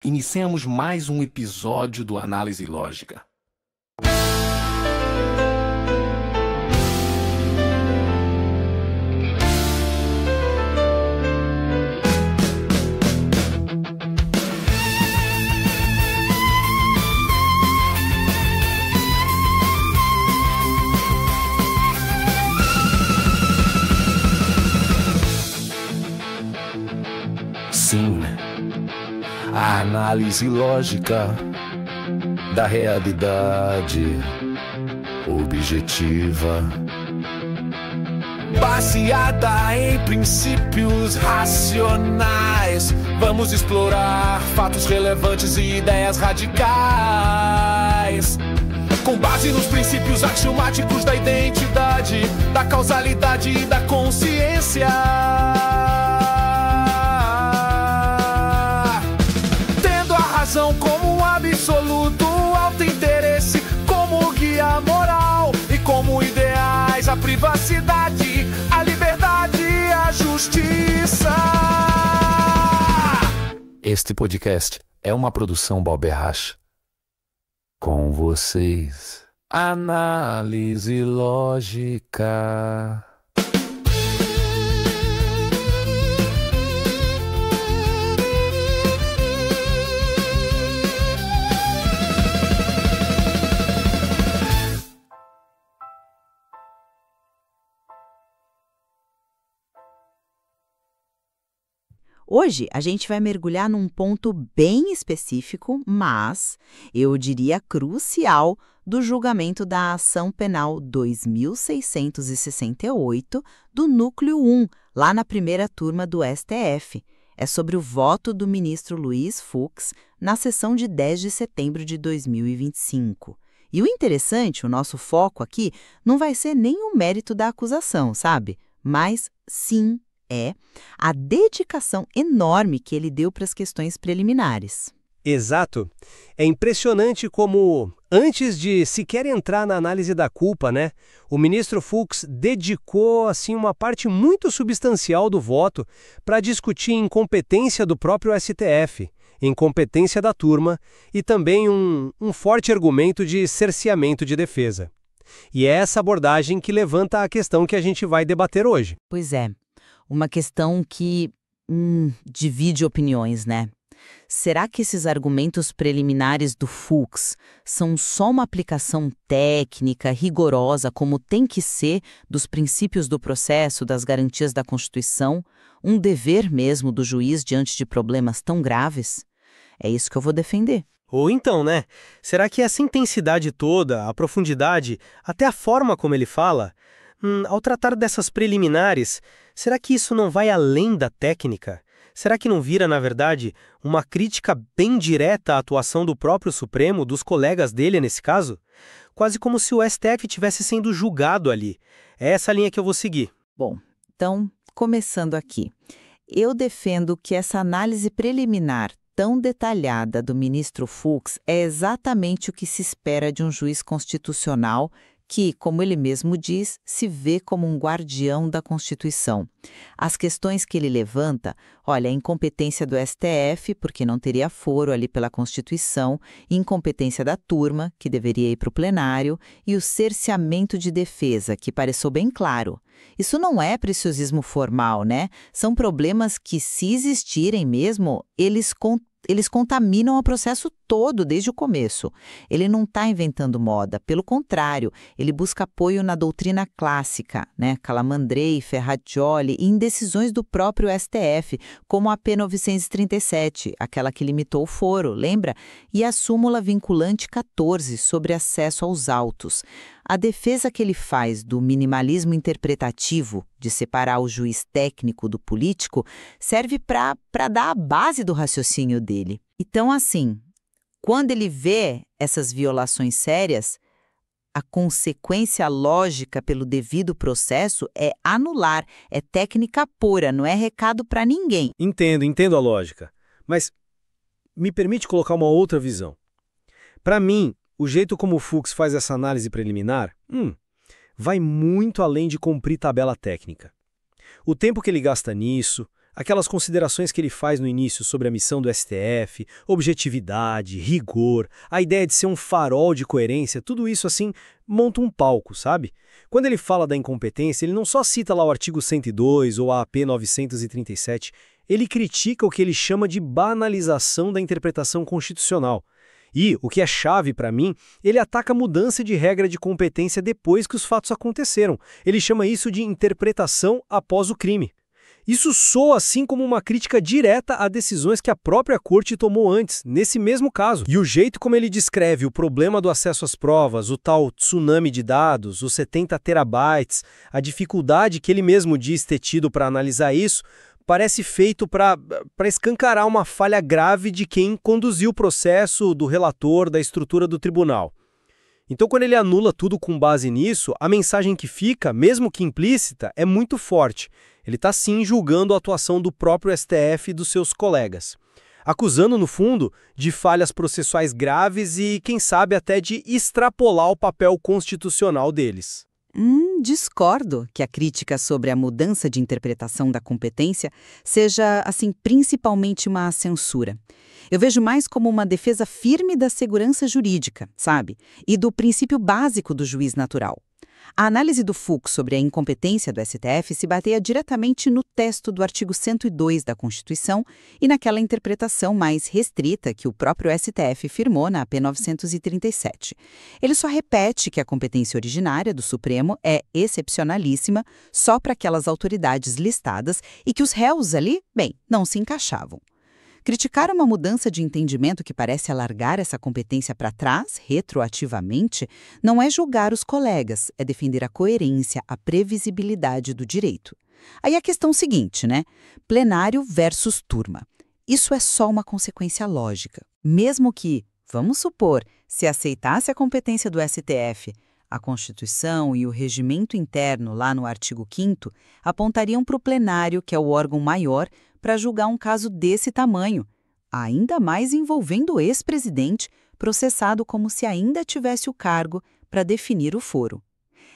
Iniciamos mais um episódio do Análise Lógica. Sim, a análise lógica da realidade objetiva, baseada em princípios racionais. Vamos explorar fatos relevantes e ideias radicais, com base nos princípios axiomáticos da identidade, da causalidade e da consciência. Como um absoluto, auto-interesse como guia moral e como ideais a privacidade, a liberdade e a justiça. Este podcast é uma produção Balberrache. Com vocês, Análise Lógica. Hoje a gente vai mergulhar num ponto bem específico, mas eu diria crucial, do julgamento da Ação Penal 2668 do Núcleo 1, lá na primeira turma do STF. É sobre o voto do ministro Luiz Fux na sessão de 10 de setembro de 2025. E o interessante, o nosso foco aqui, não vai ser nem o mérito da acusação, sabe? Mas sim, é a dedicação enorme que ele deu para as questões preliminares. Exato. É impressionante como, antes de sequer entrar na análise da culpa, o ministro Fux dedicou assim, uma parte muito substancial do voto para discutir incompetência do próprio STF, incompetência da turma e também um forte argumento de cerceamento de defesa. E é essa abordagem que levanta a questão que a gente vai debater hoje. Pois é. Uma questão que divide opiniões, né? Será que esses argumentos preliminares do Fux são só uma aplicação técnica, rigorosa, como tem que ser, dos princípios do processo, das garantias da Constituição, um dever mesmo do juiz diante de problemas tão graves? É isso que eu vou defender. Ou então, será que essa intensidade toda, a profundidade, até a forma como ele fala, ao tratar dessas preliminares, será que isso não vai além da técnica? Será que não vira, na verdade, uma crítica bem direta à atuação do próprio Supremo, dos colegas dele nesse caso? Quase como se o STF estivesse sendo julgado ali. É essa linha que eu vou seguir. Bom, então, começando aqui. Eu defendo que essa análise preliminar tão detalhada do ministro Fux é exatamente o que se espera de um juiz constitucional que, como ele mesmo diz, se vê como um guardião da Constituição. As questões que ele levanta, a incompetência do STF, porque não teria foro ali pela Constituição, incompetência da turma, que deveria ir para o plenário, e o cerceamento de defesa, que pareceu bem claro. Isso não é preciosismo formal, São problemas que, se existirem mesmo, eles contaminam o processo todo desde o começo. Ele não está inventando moda, pelo contrário, ele busca apoio na doutrina clássica, Calamandrei, Ferrajoli, e em decisões do próprio STF, como a P. 937, aquela que limitou o foro, lembra? E a súmula vinculante 14, sobre acesso aos autos. A defesa que ele faz do minimalismo interpretativo, de separar o juiz técnico do político, serve para dar a base do raciocínio dele. Então, assim, quando ele vê essas violações sérias, a consequência lógica pelo devido processo é anular, é técnica pura, não é recado para ninguém. Entendo a lógica, mas me permite colocar uma outra visão. Para mim, o jeito como o Fux faz essa análise preliminar, vai muito além de cumprir tabela técnica. O tempo que ele gasta nisso, Aquelas considerações que ele faz no início sobre a missão do STF, objetividade, rigor, a ideia de ser um farol de coerência, tudo isso assim monta um palco, sabe? Quando ele fala da incompetência, ele não só cita lá o artigo 102 ou a AP 937, ele critica o que ele chama de banalização da interpretação constitucional. E, o que é chave para mim, ele ataca a mudança de regra de competência depois que os fatos aconteceram. Ele chama isso de interpretação após o crime. Isso soa assim como uma crítica direta a decisões que a própria corte tomou antes, nesse mesmo caso. E o jeito como ele descreve o problema do acesso às provas, o tal tsunami de dados, os 70 terabytes, a dificuldade que ele mesmo diz ter tido para analisar isso, parece feito para escancarar uma falha grave de quem conduziu o processo, do relator, da estrutura do tribunal. Então, quando ele anula tudo com base nisso, a mensagem que fica, mesmo que implícita, é muito forte. Ele está sim julgando a atuação do próprio STF e dos seus colegas, acusando, no fundo, de falhas processuais graves e, quem sabe, até de extrapolar o papel constitucional deles. Discordo que a crítica sobre a mudança de interpretação da competência seja, assim, principalmente uma censura. Eu vejo mais como uma defesa firme da segurança jurídica, sabe? E do princípio básico do juiz natural. A análise do Fux sobre a incompetência do STF se baseia diretamente no texto do artigo 102 da Constituição e naquela interpretação mais restrita que o próprio STF firmou na AP 937. Ele só repete que a competência originária do Supremo é excepcionalíssima só para aquelas autoridades listadas e que os réus ali, bem, não se encaixavam. Criticar uma mudança de entendimento que parece alargar essa competência para trás, retroativamente, não é julgar os colegas, é defender a coerência, a previsibilidade do direito. Aí a questão seguinte, né? Plenário versus turma. Isso é só uma consequência lógica. Mesmo que, vamos supor, se aceitasse a competência do STF, a Constituição e o regimento interno lá no artigo 5º apontariam para o plenário, que é o órgão maior, para julgar um caso desse tamanho, ainda mais envolvendo o ex-presidente, processado como se ainda tivesse o cargo para definir o foro.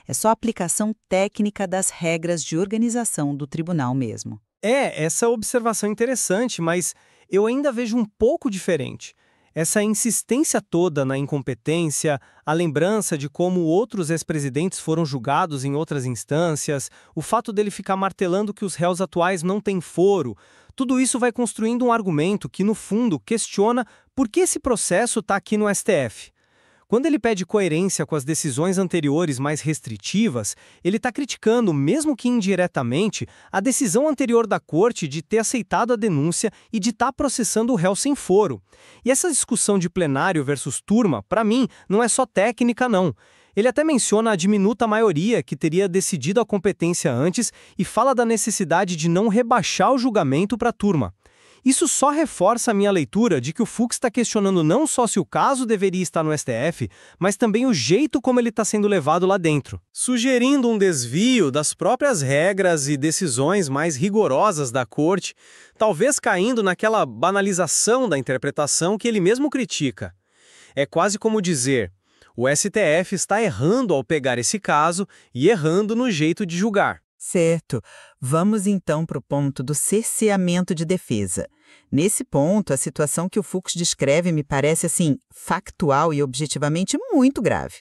É só aplicação técnica das regras de organização do tribunal mesmo. Essa observação é interessante, mas eu ainda vejo um pouco diferente. Essa insistência toda na incompetência, a lembrança de como outros ex-presidentes foram julgados em outras instâncias, o fato dele ficar martelando que os réus atuais não têm foro, tudo isso vai construindo um argumento que, no fundo, questiona por que esse processo está aqui no STF. Quando ele pede coerência com as decisões anteriores mais restritivas, ele está criticando, mesmo que indiretamente, a decisão anterior da Corte de ter aceitado a denúncia e de estar processando o réu sem foro. E essa discussão de plenário versus turma, para mim, não é só técnica, não. Ele até menciona a diminuta maioria que teria decidido a competência antes e fala da necessidade de não rebaixar o julgamento para a turma. Isso só reforça a minha leitura de que o Fux está questionando não só se o caso deveria estar no STF, mas também o jeito como ele está sendo levado lá dentro, sugerindo um desvio das próprias regras e decisões mais rigorosas da Corte, talvez caindo naquela banalização da interpretação que ele mesmo critica. É quase como dizer, o STF está errando ao pegar esse caso e errando no jeito de julgar. Certo. Vamos então para o ponto do cerceamento de defesa. Nesse ponto, a situação que o Fux descreve me parece, assim, factual e objetivamente muito grave.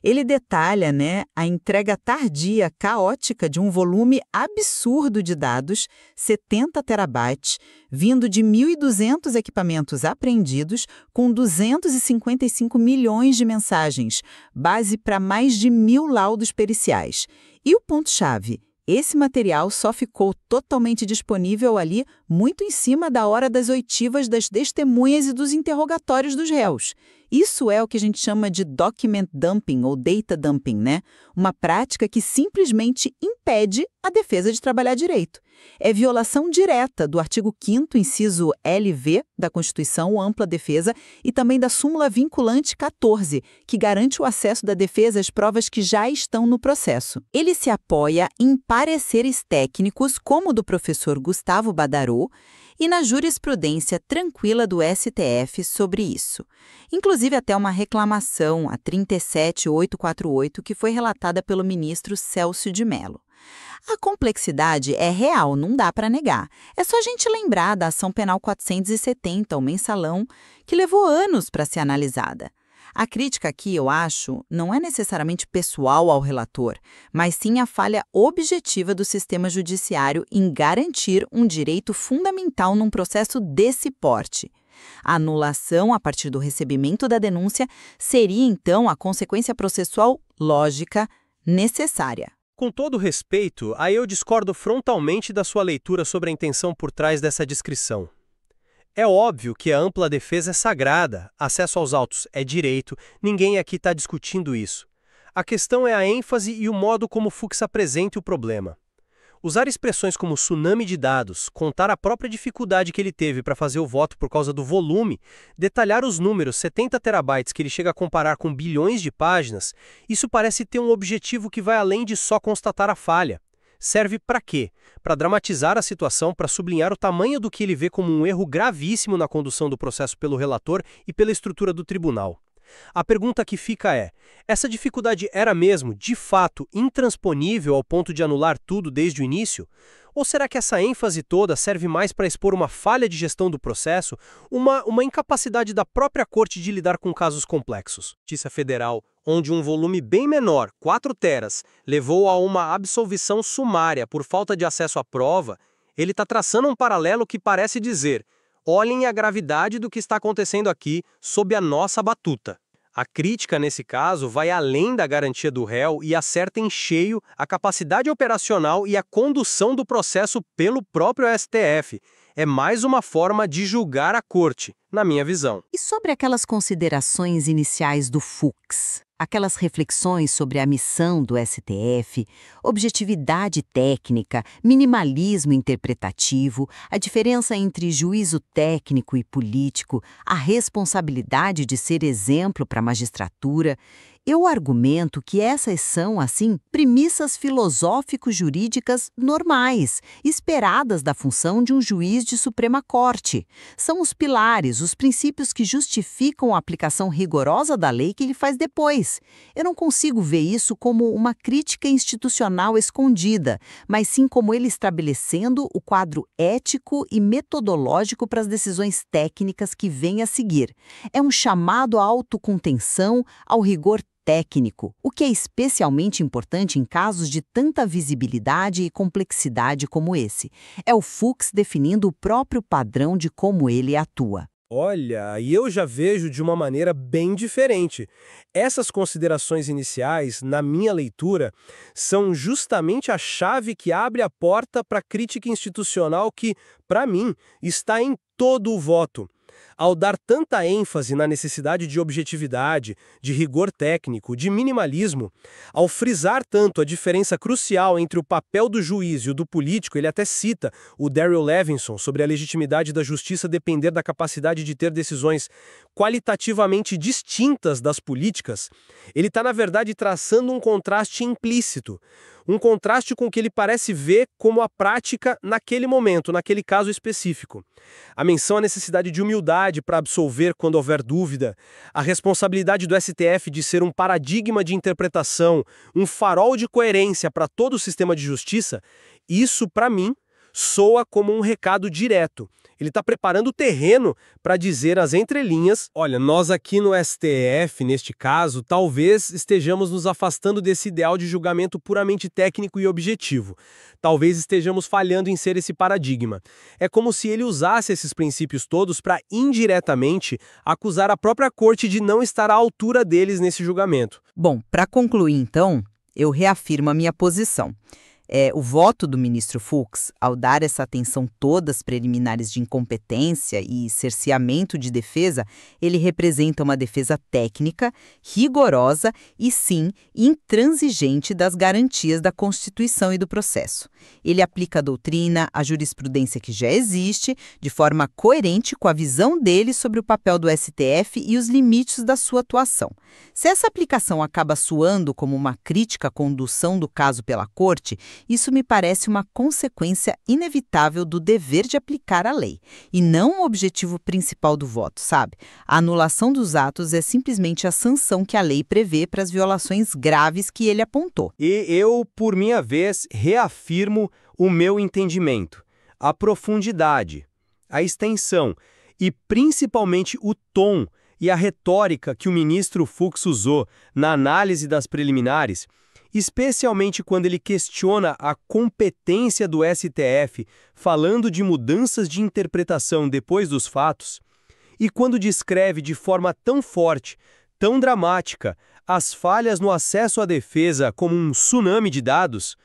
Ele detalha, a entrega tardia, caótica de um volume absurdo de dados, 70 terabytes, vindo de 1.200 equipamentos apreendidos, com 255 milhões de mensagens, base para mais de 1.000 laudos periciais. E o ponto-chave, esse material só ficou totalmente disponível ali muito em cima da hora das oitivas das testemunhas e dos interrogatórios dos réus. Isso é o que a gente chama de document dumping ou data dumping, Uma prática que simplesmente impede a defesa de trabalhar direito. É violação direta do artigo 5º, inciso LV, da Constituição Ampla Defesa e também da súmula vinculante 14, que garante o acesso da defesa às provas que já estão no processo. Ele se apoia em pareceres técnicos, como o do professor Gustavo Badaró, e na jurisprudência tranquila do STF sobre isso. Inclusive até uma reclamação, a 37848, que foi relatada pelo ministro Celso de Mello. A complexidade é real, não dá para negar. É só a gente lembrar da Ação Penal 470, o mensalão, que levou anos para ser analisada. A crítica aqui, eu acho, não é necessariamente pessoal ao relator, mas sim a falha objetiva do sistema judiciário em garantir um direito fundamental num processo desse porte. A anulação a partir do recebimento da denúncia seria, então, a consequência processual lógica necessária. Com todo respeito, aí eu discordo frontalmente da sua leitura sobre a intenção por trás dessa descrição. É óbvio que a ampla defesa é sagrada, acesso aos autos é direito, ninguém aqui está discutindo isso. A questão é a ênfase e o modo como Fuchs apresenta o problema. Usar expressões como tsunami de dados, contar a própria dificuldade que ele teve para fazer o voto por causa do volume, detalhar os números 70 terabytes que ele chega a comparar com bilhões de páginas, isso parece ter um objetivo que vai além de só constatar a falha. Serve para quê? Para dramatizar a situação, para sublinhar o tamanho do que ele vê como um erro gravíssimo na condução do processo pelo relator e pela estrutura do tribunal. A pergunta que fica é, essa dificuldade era mesmo, de fato, intransponível ao ponto de anular tudo desde o início? Ou será que essa ênfase toda serve mais para expor uma falha de gestão do processo, uma incapacidade da própria corte de lidar com casos complexos? Justiça Federal, onde um volume bem menor, 4 teras, levou a uma absolvição sumária por falta de acesso à prova, ele está traçando um paralelo que parece dizer: olhem a gravidade do que está acontecendo aqui sob a nossa batuta. A crítica, nesse caso, vai além da garantia do réu e acerta em cheio a capacidade operacional e a condução do processo pelo próprio STF. É mais uma forma de julgar a corte, na minha visão. E sobre aquelas considerações iniciais do Fuchs? Aquelas reflexões sobre a missão do STF, objetividade técnica, minimalismo interpretativo, a diferença entre juízo técnico e político, a responsabilidade de ser exemplo para a magistratura. Eu argumento que essas são, assim, premissas filosófico-jurídicas normais, esperadas da função de um juiz de Suprema Corte. São os pilares, os princípios que justificam a aplicação rigorosa da lei que ele faz depois. Eu não consigo ver isso como uma crítica institucional escondida, mas sim como ele estabelecendo o quadro ético e metodológico para as decisões técnicas que vêm a seguir. É um chamado à autocontenção, ao rigor técnico, o que é especialmente importante em casos de tanta visibilidade e complexidade como esse. É o Fuchs definindo o próprio padrão de como ele atua. Olha, e eu já vejo de uma maneira bem diferente. Essas considerações iniciais, na minha leitura, são justamente a chave que abre a porta para a crítica institucional que, para mim, está em todo o voto. Ao dar tanta ênfase na necessidade de objetividade, de rigor técnico, de minimalismo, ao frisar tanto a diferença crucial entre o papel do juiz e o do político, ele até cita o Darrell Levinson sobre a legitimidade da justiça depender da capacidade de ter decisões qualitativamente distintas das políticas, ele está, na verdade, traçando um contraste implícito. Um contraste com o que ele parece ver como a prática naquele momento, naquele caso específico. A menção à necessidade de humildade para absolver quando houver dúvida, a responsabilidade do STF de ser um paradigma de interpretação, um farol de coerência para todo o sistema de justiça, isso, para mim, soa como um recado direto. Ele está preparando o terreno para dizer às entrelinhas, olha, nós aqui no STF, neste caso, talvez estejamos nos afastando desse ideal de julgamento puramente técnico e objetivo. Talvez estejamos falhando em ser esse paradigma. É como se ele usasse esses princípios todos para, indiretamente, acusar a própria corte de não estar à altura deles nesse julgamento. Bom, para concluir, então, eu reafirmo a minha posição. O voto do ministro Fuchs, ao dar essa atenção toda às preliminares de incompetência e cerceamento de defesa, ele representa uma defesa técnica, rigorosa e, sim, intransigente das garantias da Constituição e do processo. Ele aplica a doutrina, a jurisprudência que já existe, de forma coerente com a visão dele sobre o papel do STF e os limites da sua atuação. Se essa aplicação acaba soando como uma crítica à condução do caso pela Corte, Isso me parece uma consequência inevitável do dever de aplicar a lei, e não o objetivo principal do voto, sabe? A anulação dos atos é simplesmente a sanção que a lei prevê para as violações graves que ele apontou. E eu, por minha vez, reafirmo o meu entendimento. A profundidade, a extensão e principalmente o tom e a retórica que o ministro Fux usou na análise das preliminares, especialmente quando ele questiona a competência do STF, falando de mudanças de interpretação depois dos fatos, e quando descreve de forma tão forte, tão dramática, as falhas no acesso à defesa como um tsunami de dados,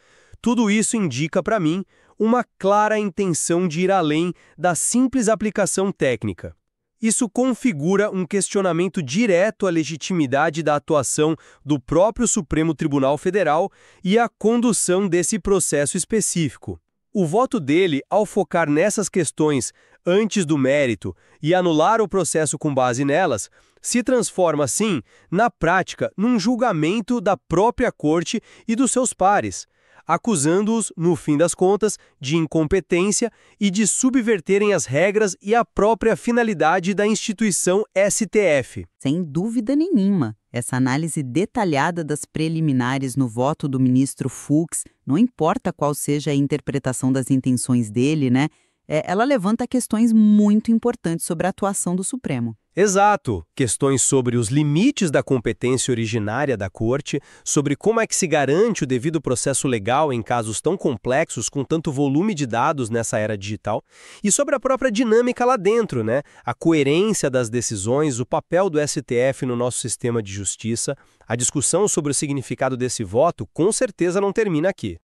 tudo isso indica para mim uma clara intenção de ir além da simples aplicação técnica. Isso configura um questionamento direto à legitimidade da atuação do próprio Supremo Tribunal Federal e à condução desse processo específico. O voto dele, ao focar nessas questões antes do mérito e anular o processo com base nelas, se transforma, assim, na prática, num julgamento da própria Corte e dos seus pares, acusando-os, no fim das contas, de incompetência e de subverterem as regras e a própria finalidade da instituição STF. Sem dúvida nenhuma, essa análise detalhada das preliminares no voto do ministro Fux, não importa qual seja a interpretação das intenções dele, né? Ela levanta questões muito importantes sobre a atuação do Supremo. Exato. Questões sobre os limites da competência originária da Corte, sobre como é que se garante o devido processo legal em casos tão complexos, com tanto volume de dados nessa era digital, e sobre a própria dinâmica lá dentro, né? A coerência das decisões, o papel do STF no nosso sistema de justiça. A discussão sobre o significado desse voto com certeza não termina aqui.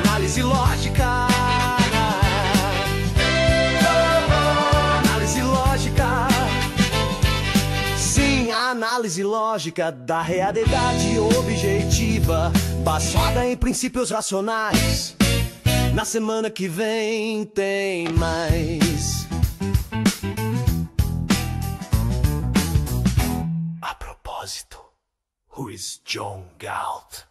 Análise lógica. Análise lógica da realidade objetiva, baseada em princípios racionais. Na semana que vem tem mais. A propósito, who is John Galt?